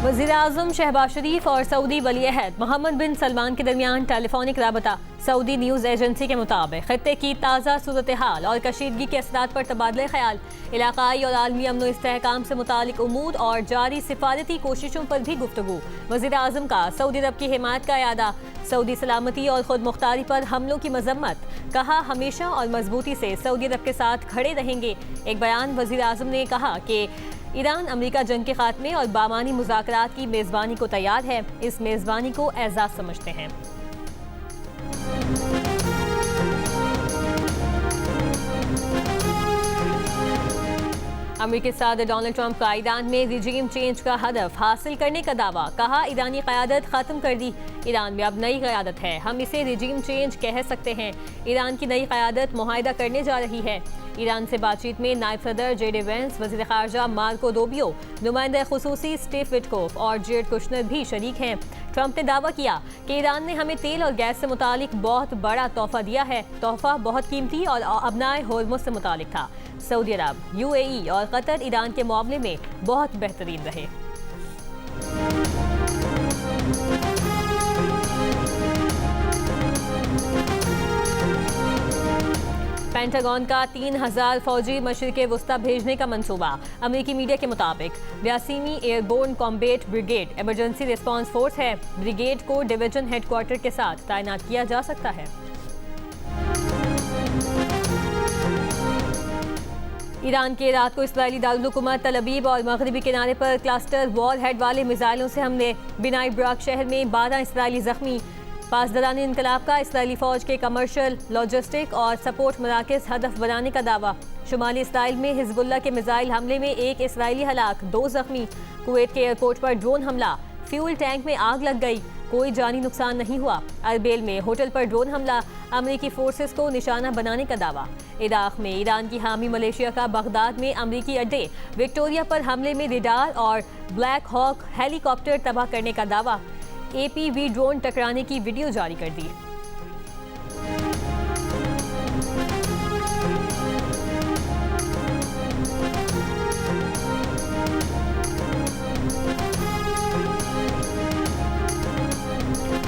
वज़ीर-ए-आज़म शहबाज शरीफ और सऊदी वली-ए-अहद मोहम्मद बिन सलमान के दरमियान टेलीफोनिक राबता। सऊदी न्यूज़ एजेंसी के मुताबिक खत्ते की ताज़ा सूरत हाल और कशीदगी के असरात पर तबादला ख्याल, इलाकाई और आलमी अमन इस्तेहकाम से मुतालिक उमूर और जारी सिफारती कोशिशों पर भी गुफ्तगू। वज़ीर-ए-आज़म का सऊदी अरब की हिमायत का यादा, सऊदी सलामती और खुद मुख्तारी पर हमलों की मजम्मत, कहा हमेशा और मजबूती से सऊदी अरब के साथ खड़े रहेंगे। एक बयान वज़ीर-ए-आज़म ने कहा कि ईरान अमेरिका जंग के खात्मे और बामानी मुज़ाकरात की मेज़बानी को तैयार है, इस मेज़बानी को एजाज़ समझते हैं। अमेरिकी सदर डोनाल्ड ट्रंप का ईरान में रिजीम चेंज का हदफ हासिल करने का दावा, कहा ईरानी क़यादत ख़त्म कर दी, ईरान में अब नई क़यादत है, हम इसे रिजीम चेंज कह सकते हैं, ईरान की नई क़यादत मुआहिदा करने जा रही है। ईरान से बातचीत में नायब सदर जेडी वेंस, वज़ीर ख़ारजा मार्को रूबियो, नुमाइंदा खुसूसी स्टीव विटकोफ और जेred कुशनर भी शरीक हैं। ट्रंप ने दावा किया कि ईरान ने हमें तेल और गैस से मुतालिक बहुत बड़ा तोहफा दिया है, तोहफा बहुत कीमती और अबनाए होर्मुज़ से मुतालिक था। सऊदी अरब, UAE और कतर ईरान के मामले में बहुत बेहतरीन रहे। पेंटागन का 3000 फौजी मशरिक़ वस्ता भेजने का मंसूबा। अमेरिकी मीडिया के मुताबिक 82वीं airborne combat brigade emergency response force है। ब्रिगेड को डिवीजन हेडक्वार्टर के साथ तैनात किया जा सकता है। ईरान के रात को इस्राएली दारुल हुकूमत तल अबीब और मगरबी किनारे पर क्लस्टर वॉर हेड वाले मिसाइलों से हमले, बिनाई ब्राक शहर में 12 इसराइली जख्मी। पासदारान इनकलाब का इसराइली फौज के कमर्शियल, लॉजिस्टिक और सपोर्ट मराकज़ हदफ बनाने का दावा। शुमाली इसराइल में हिजबुल्लाह के मिसाइल हमले में 1 इसराइली हलाक, 2 जख्मी। कुवैत के एयरपोर्ट पर ड्रोन हमला, फ्यूल टैंक में आग लग गई, कोई जानी नुकसान नहीं हुआ। अरबेल में होटल पर ड्रोन हमला, अमरीकी फोर्सेस को निशाना बनाने का दावा। इराक में ईरान की हामी मलेशिया का बगदाद में अमरीकी अड्डे विक्टोरिया पर हमले में रेडार और ब्लैक हॉक हेलीकॉप्टर तबाह करने का दावा। APV ड्रोन टकराने की वीडियो जारी कर दी।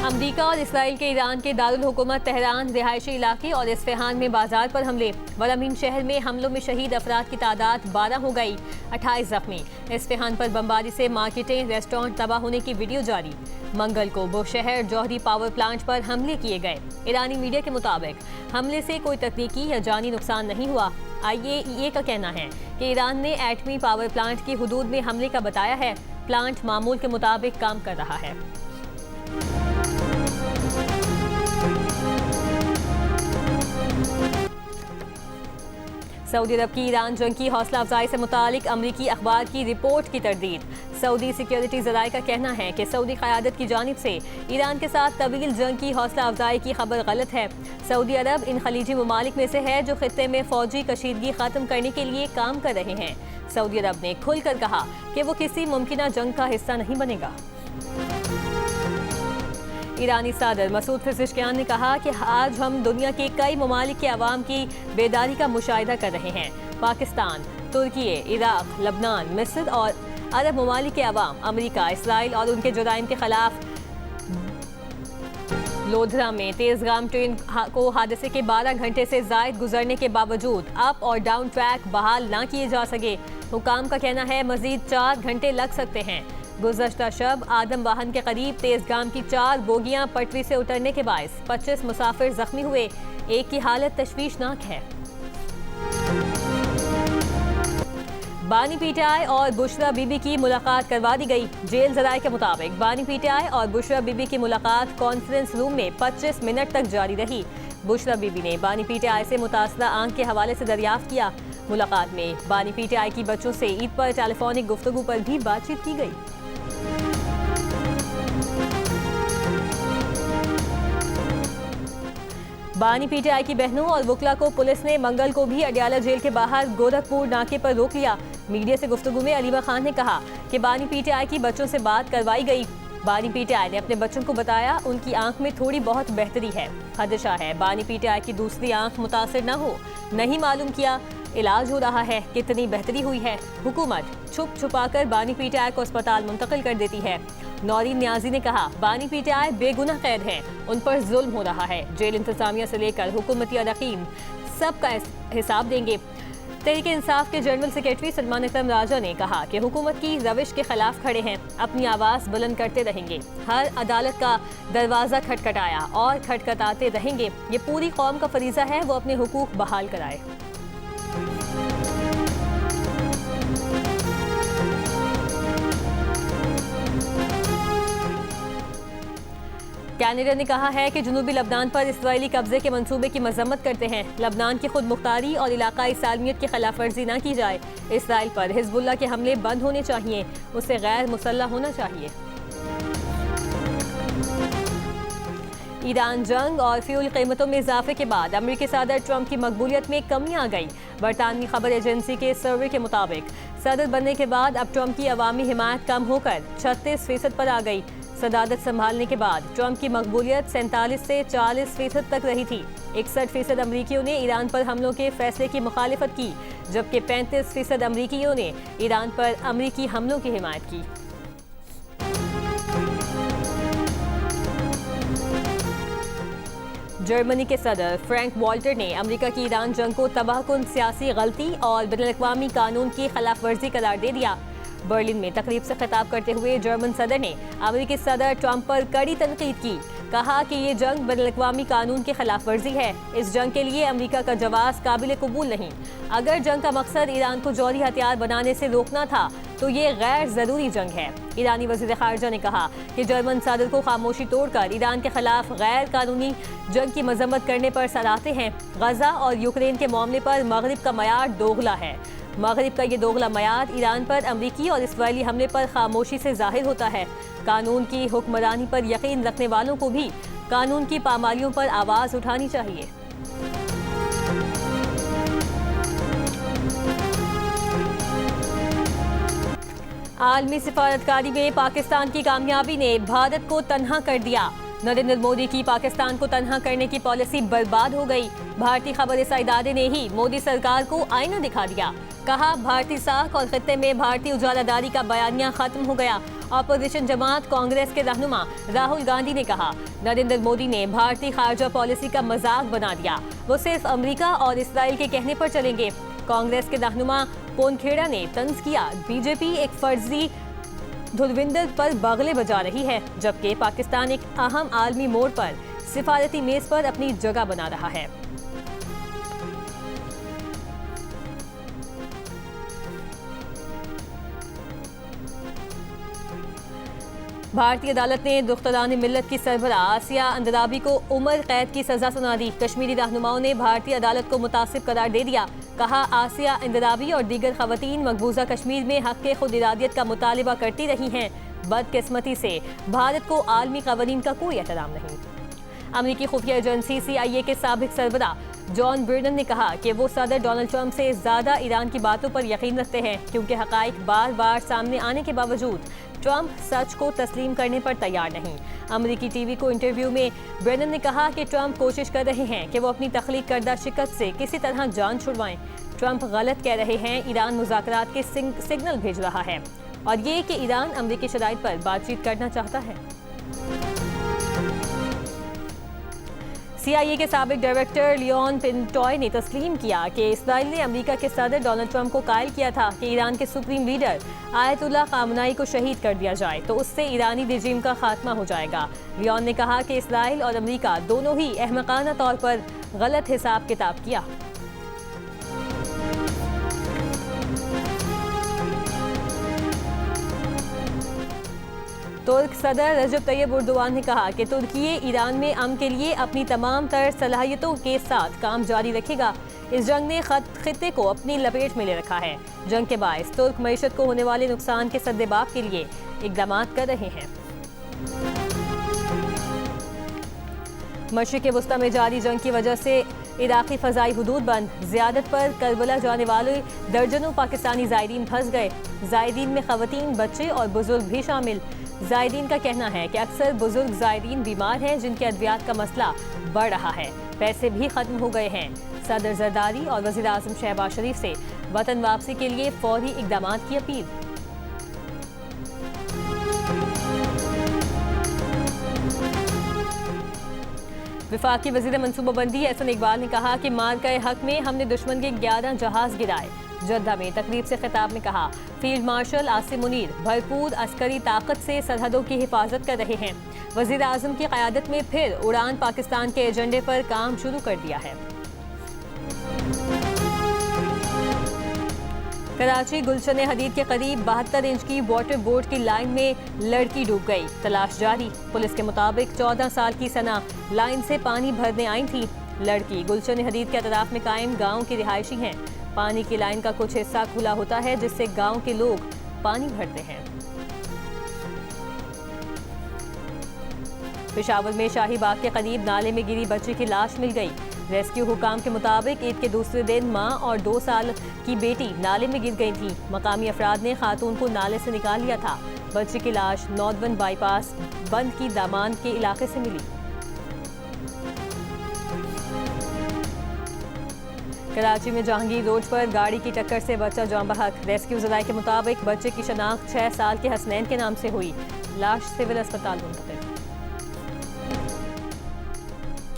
अमरीका और इसराइल के ईरान के दारुल हुकूमत तेहरान, रिहायशी इलाके और इस्फहान में बाजार पर हमले। वलामीन शहर में हमलों में शहीद अफराद की तादाद 12 हो गई, 28 जख्मी। इस्फहान पर बमबारी से मार्केटें, रेस्टोरेंट तबाह होने की वीडियो जारी। मंगल को बुशहर जौहरी पावर प्लांट पर हमले किए गए। ईरानी मीडिया के मुताबिक हमले से कोई तकनीकी या जानी नुकसान नहीं हुआ। IAEA का कहना है कि ईरान ने एटमी पावर प्लांट की हुदूद में हमले का बताया है। प्लांट मामूल के मुताबिक काम कर रहा है। सऊदी अरब की ईरान जंग की हौसला अफजाई से मुतालिक अमरीकी अखबार की रिपोर्ट की तरदीद। सऊदी सिक्योरिटी ज़राए का कहना है कि सऊदी क़यादत की जानिब से ईरान के साथ तवील जंग की हौसला अफजाई की खबर गलत है। सऊदी अरब इन खलीजी ममालिक में से है जो खित्ते में फौजी कशीदगी ख़त्म करने के लिए काम कर रहे हैं। सऊदी अरब ने खुलकर कहा कि वो किसी मुमकिना जंग का हिस्सा नहीं बनेगा। ईरानी सदर मसूद पेज़ेश्कियान ने कहा कि आज हम दुनिया के कई ममालिक के अवाम की बेदारी का मुशाहिदा कर रहे हैं। पाकिस्तान, तुर्की, इराक, लबनान, मिस्र और अरब ममालिक के अवाम अमेरिका, इसराइल और उनके जुराइम के खिलाफ लोधरा में तेजगाम ट्रेन को हादसे के 12 घंटे से जायद गुजरने के बावजूद अप और डाउन ट्रैक बहाल ना किए जा सके। हुकाम का कहना है मजीद 4 घंटे लग सकते हैं। गुज़श्ता शब आदम वाहन के करीब तेजगाम की 4 बोगियां पटरी से उतरने के बायस 25 मुसाफिर जख्मी हुए, एक की हालत तशवीशनाक है। बानी पीटीआई और बुशरा बीबी की मुलाकात करवा दी गई। जेल ज़राए के मुताबिक बानी पीटीआई और बुशरा बीबी की मुलाकात कॉन्फ्रेंस रूम में 25 मिनट तक जारी रही। बुशरा बीबी ने बानी पीटीआई से मुतासरा आंख के हवाले से दरियाफ्त किया। मुलाकात में बानी पीटीआई की बच्चों से ईद पर टेलीफोनिक गुफ्तगू पर भी बातचीत की गई। बानी पीटीआई की बहनों और वकला को पुलिस ने मंगल को भी अडयाला जेल के बाहर गोरखपुर नाके पर रोक लिया। मीडिया से गुफ्तगू में अलीमा खान ने कहा कि बानी पीटीआई की बच्चों से बात करवाई गई। बानी पीटीआई ने अपने बच्चों को बताया उनकी आंख में थोड़ी बहुत बेहतरी है, खदशा है बानी पीटीआई की दूसरी आंख मुतासिर न हो। नहीं मालूम किया इलाज हो रहा है, कितनी बेहतरी हुई है। हुकूमत छुप छुपाकर बानी पीटीआई को अस्पताल मुंतकिल कर देती है। नौरीन न्याजी ने कहा, बानी पीटीआई बेगुनाह कैद हैं, उन पर जुल्म हो रहा है। जेल इंतजामिया से लेकर हुकूमती अरकान सबका हिसाब देंगे। तहरीक इंसाफ के जनरल सेक्रेटरी सलमान अकरम राजा ने कहा कि हुकूमत की रविश के खिलाफ खड़े हैं, अपनी आवाज़ बुलंद करते रहेंगे। हर अदालत का दरवाज़ा खटखटाया और खटखटाते रहेंगे। ये पूरी कौम का फरीज़ा है, वो अपने हुकूक बहाल कराए। कैनेडा ने कहा है कि जनूबी लबनान पर इस्राएली कब्जे के मंसूबे की मजम्मत करते हैं। लबनान की खुद मुख्तारी और इलाकाई सालमियत की खिलाफ वर्जी न की जाए। इसराइल पर हिजबुल्लाह के हमले बंद होने चाहिए, उसे गैर मुसल्लह होना चाहिए। ईरान जंग और फ्यूल कीमतों में इजाफे के बाद अमेरिकी सदर ट्रंप की मकबूलियत में कमी आ गई। बरतानवी खबर एजेंसी के सर्वे के मुताबिक सदर बनने के बाद अब ट्रंप की अवामी हिमायत कम होकर 36% पर आ गई। सदारत संभालने के बाद ट्रंप की मकबूलियत 47 से 40% तक रही थी। 61% अमरीकियों ने ईरान पर हमलों के फैसले की मुखालिफत की, जबकि 35% अमरीकियों ने ईरान पर अमरीकी हमलों की हिमायत की। जर्मनी के सदर फ्रैंक वॉल्टर ने अमेरिका की ईरान जंग को तबाहकुन सियासी गलती और बैनुल-अक़वामी कानून की खिलाफ वर्जी करार दे दिया। बर्लिन में तकरीब से खिताब करते हुए जर्मन सदर ने अमेरिकी सदर ट्रंप पर कड़ी तनकीद की। कहा कि ये जंग बैनुल-अक़वामी कानून की खिलाफ वर्जी है। इस जंग के लिए अमेरिका का जवाब काबिल कबूल नहीं। अगर जंग का मकसद ईरान को जौहरी हथियार बनाने से रोकना था तो ये गैर ज़रूरी जंग है। ईरानी वज़ीर ख़ारिजा ने कहा कि जर्मन सदर को खामोशी तोड़कर ईरान के खिलाफ गैर कानूनी जंग की मजम्मत करने पर सराहते हैं। गजा और यूक्रेन के मामले पर मगरिब का मयार दोगला है। मगरिब का ये दोगला मयार ईरान पर अमरीकी और इसराइली हमले पर खामोशी से जाहिर होता है। कानून की हुक्मरानी पर यकीन रखने वालों को भी कानून की पामालियों पर आवाज़ उठानी चाहिए। आलमी सिफारतकारी में पाकिस्तान की कामयाबी ने भारत को तन्हा कर दिया। नरेंद्र मोदी की पाकिस्तान को तन्हा करने की पॉलिसी बर्बाद हो गई। भारतीय खबर इदारे ने ही मोदी सरकार को आईना दिखा दिया। कहा, भारतीय साख और खत्ते में भारतीय उजालादारी का बयानिया खत्म हो गया। अपोजिशन जमात कांग्रेस के रहनुमा राहुल गांधी ने कहा, नरेंद्र मोदी ने भारतीय खारजा पॉलिसी का मजाक बना दिया। वो सिर्फ अमेरिका और इसराइल के कहने पर चलेंगे। कांग्रेस के रहनुमा पोनखेड़ा ने तंज किया, बीजेपी एक फर्जी धुरविंदर पर बगले बजा रही है, जबकि पाकिस्तान एक अहम आलमी मोड़ पर सिफारती मेज पर अपनी जगह बना रहा है। भारतीय अदालत ने दुख्तरान मिल्लत की सरबरा आसिया अंदराबी को उम्र कैद की सजा सुना दी। कश्मीरी रहनुमाओं ने भारतीय अदालत को मुतासिब करार दे दिया। कहा, आसिया अंदराबी और दीगर खवातीन मकबूजा कश्मीर में हक के खुद इरादियत का मुतालिबा करती रही हैं। बदकिस्मती से भारत को आलमी कवानीन का कोई एहतराम नहीं। अमेरिकी खुफिया एजेंसी CIA के साबिक सरबरा जॉन ब्रिडन ने कहा कि वो सदर डोनाल्ड ट्रंप से ज़्यादा ईरान की बातों पर यकीन रखते हैं, क्योंकि हक़ाइक़ बार बार सामने आने के बावजूद ट्रंप सच को तस्लीम करने पर तैयार नहीं। अमेरिकी TV को इंटरव्यू में ब्रेनन ने कहा कि ट्रंप कोशिश कर रहे हैं कि वो अपनी तख्लीक करदा शिकस्त से किसी तरह जान छुड़वाएं। ट्रंप गलत कह रहे हैं, ईरान मुज़ाकरात के सिग्नल भेज रहा है और ये कि ईरान अमेरिकी शराइत पर बातचीत करना चाहता है। CIA के साबिक डायरेक्टर लियोन पिंटॉय ने तस्लीम किया कि इसराइल ने अमेरिका के सदर डोनाल्ड ट्रंप को कायल किया था कि ईरान के सुप्रीम लीडर आयतुल्लाह खामनाई को शहीद कर दिया जाए तो उससे ईरानी रिजीम का खात्मा हो जाएगा। लियोन ने कहा कि इसराइल और अमेरिका दोनों ही अहमकाना तौर पर गलत हिसाब किताब किया। तुर्क सदर रजब तैयब एर्दोगान ने कहा कि तुर्की ईरान में अमन के लिए अपनी तमाम तर सलाहियतों के साथ काम जारी रखेगा। इस जंग ने खित्ते को अपनी लपेट में ले रखा है। जंग के बायस तुर्क मईशत को होने वाले नुकसान के सद्देबाब के लिए इक़दाम कर रहे हैं। मशरिक़ वस्ता में जारी जंग की वजह से इराक़ी फ़ज़ाई हुदूद बंद। ज़ियारत पर करबला जाने वाले दर्जनों पाकिस्तानी ज़ायरीन फंस गए। ज़ायरीन में ख़वातीन, बच्चे और बुजुर्ग भी शामिल। ज़ायरीन का कहना है कि अक्सर बुजुर्ग ज़ायरीन बीमार हैं, जिनके अद्वियात का मसला बढ़ रहा है। पैसे भी खत्म हो गए हैं। सदर जरदारी और वज़ीर आज़म शहबाज शरीफ से वतन वापसी के लिए फौरी इक़दाम की अपील। वफाकी वज़ीर मनसूबाबंदी एहसन इकबाल ने कहा कि मार्का हक में हमने दुश्मन के 11 जहाज गिराए। जद्दा में तकरीब से खिताब में कहा, फील्ड मार्शल आसिम मुनीर भरपूर अस्करी ताकत से सरहदों की हिफाजत कर रहे हैं। वज़ीर आज़म की क़यादत में फिर उड़ान पाकिस्तान के एजेंडे पर काम शुरू कर दिया है। कराची गुलशन हदीद के करीब 72 इंच की वाटर बोट की लाइन में लड़की डूब गई। तलाश जारी। पुलिस के मुताबिक 14 साल की सना लाइन से पानी भरने आई थी। लड़की गुलशन हदीद के अतराफ में कायम गांव की रिहायशी हैं। पानी की लाइन का कुछ हिस्सा खुला होता है जिससे गांव के लोग पानी भरते हैं। पेशावर में शाही बाग के करीब नाले में गिरी बच्ची की लाश मिल गई। रेस्क्यू हुकाम के मुताबिक ईद के दूसरे दिन मां और 2 साल की बेटी नाले में गिर गई थी। मकामी अफराद ने खातून को नाले से निकाल लिया था। बच्ची की लाश नौदवन बाईपास बंद की दामान के इलाके से मिली। कराची में जहांगीर रोड पर गाड़ी की टक्कर से बच्चा जान बहक। रेस्क्यू ज़राए के मुताबिक बच्चे की शनाख्त 6 साल के हसनैन के नाम से हुई। लाश सिविल अस्पताल मुंतकिल।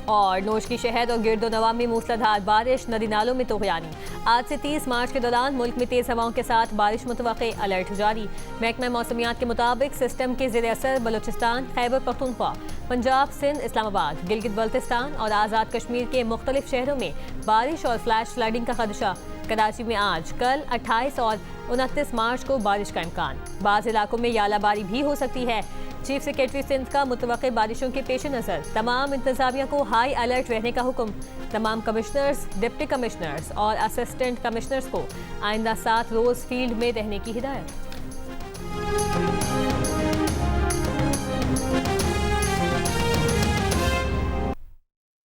और नोश की शहर और गिरदो नवा में मूसलाधार बारिश, नदी नालों में तोगयानी। आज से 30 मार्च के दौरान मुल्क में तेज हवाओं के साथ बारिश मुतवक्के, अलर्ट जारी। महकमा मौसमियात के मुताबिक सिस्टम के ज़ेर असर बलूचिस्तान, खैबर पख्तूनख्वा, पंजाब, सिंध, इस्लामाबाद, गिलगित बल्तिस्तान और आज़ाद कश्मीर के मुख्तलिफ शहरों में बारिश और फ्लैश फ्लडिंग का खदशा। कराची में आज, कल 28 और 29 मार्च को बारिश का इम्कान। बाज़ इलाकों में यालाबारी भी हो सकती है। चीफ सेक्रेटरी सिंध का मुतवक्के बारिशों के पेश नज़र तमाम इंतजामिया को हाई अलर्ट रहने का हुक्म। तमाम कमिश्नर्स, डिप्टी कमिश्नर्स और असिस्टेंट कमिश्नर्स को आइंदा 7 रोज़ फील्ड में रहने की हिदायत।